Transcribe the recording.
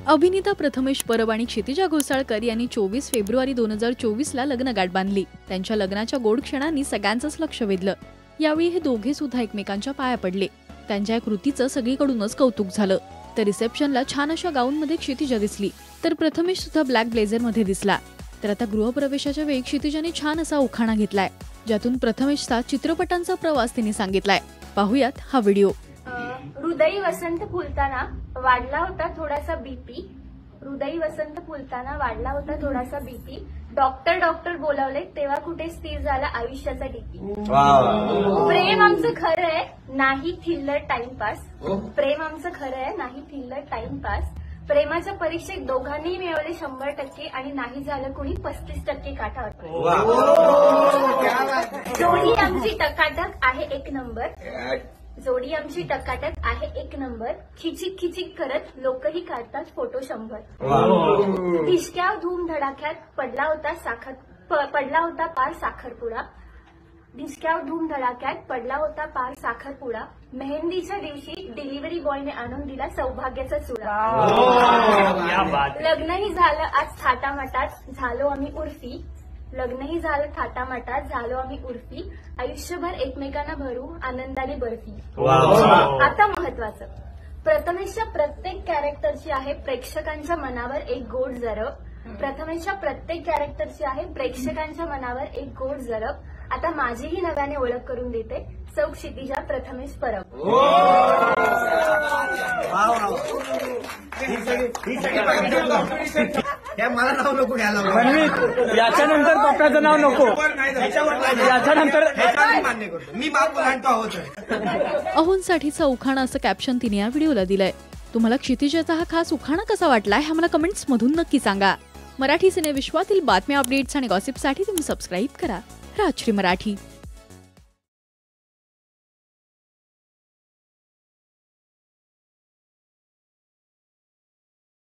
अभिनेता प्रथमेश परब आणि क्षितिजा घोसाळकर यांनी 24 फेब्रुवारी 2024 ला लग्नगाठ बांधली। त्यांच्या लग्नाच्या गोड क्षणांनी सगळ्यांचंच लक्ष वेधलं। यावेळी हे दोघे सुद्धा एकमेकांच्या पाया पडले। त्यांच्या कृतीचं सगळीकडूनच कौतुक झालं। तर रिसेप्शनला छान अशा गाऊनमध्ये क्षितिजा दिसली, तर प्रथमेश सुद्धा ब्लॅक ब्लेझरमध्ये दिसला। तर आता गृहप्रवेशाच्या वेळी क्षितिजाने छान असा उखाणा घेतलाय, ज्यातून प्रथमेशचा चित्रपटांचा प्रवास तिने सांगितलाय। पाहूयात हा व्हिडिओ। हृदयी वसंत फुलताना वाढला होता थोडासा बीपी, हृदयी वसंत फुलताना वाढला होता थोडासा बीपी, डॉक्टर डॉक्टर बोलावले तेव्हा कुठे स्थिर झाला आयुष्याचा डीपी। प्रेम आमचं खरं आहे नाही थिल्लर टाइमपास, प्रेम आमचं खरं आहे नाही थिल्लर टाइमपास, प्रेमाच्या परीक्षेत दोघांनी मिळवले 100% आणि नाही झालं कुणी 35% काठावर। जोडी आमची टकाटक आहे एक नंबर, जोडी आमची टकाटक आहे एक नंबर, खिचिक खिचिक करत लोकही काढतात फोटो 100। ढिशक्याव धूम धडाक्यात पडला होता पार साखरपुडा, ढिशक्याव धूम धडाक्यात पडला होता पार साखरपुडा, मेहंदीच्या दिवशी डिलिव्हरी बॉयने आणून दिला सौभाग्याचा चुडा। लग्नही झालं आज थाटामाटात झालो आम्ही उर्फी, लग्नही झालं थाटामाटात झालो आम्ही उर्फी, आयुष्यभर एकमेकांना भरू आनंदाने बर्फी। आता महत्वाचं, प्रथमेशच्या प्रत्येक कॅरेक्टरची आहे प्रेक्षकांच्या मनावर एक गोड जरब, प्रथमेशच्या प्रत्येक कॅरेक्टरची आहे प्रेक्षकांच्या मनावर एक गोड जरब। आता माझीही नव्याने ओळख करून देते सौ क्षितिजा प्रथमेश परब। मला नाव नको घ्यायला, याच्यानंतर पप्पाचं नाव नको, याच्यानंतर मान्य करतो मी, बाप म्हणतो आहोत। अहोंसाठीचा उखाणा असं कॅप्शन तिने या व्हिडिओला दिलंय। तुम्हाला क्षितिजाचा हा खास उखाणा कसा वाटलाय हे मला कमेंट्स मधून नक्की सांगा। मराठी सिनेविश्वातील बातम्या, अपडेट्स आणि गॉसिपसाठी तुम्ही सबस्क्राईब करा राजश्री मराठी।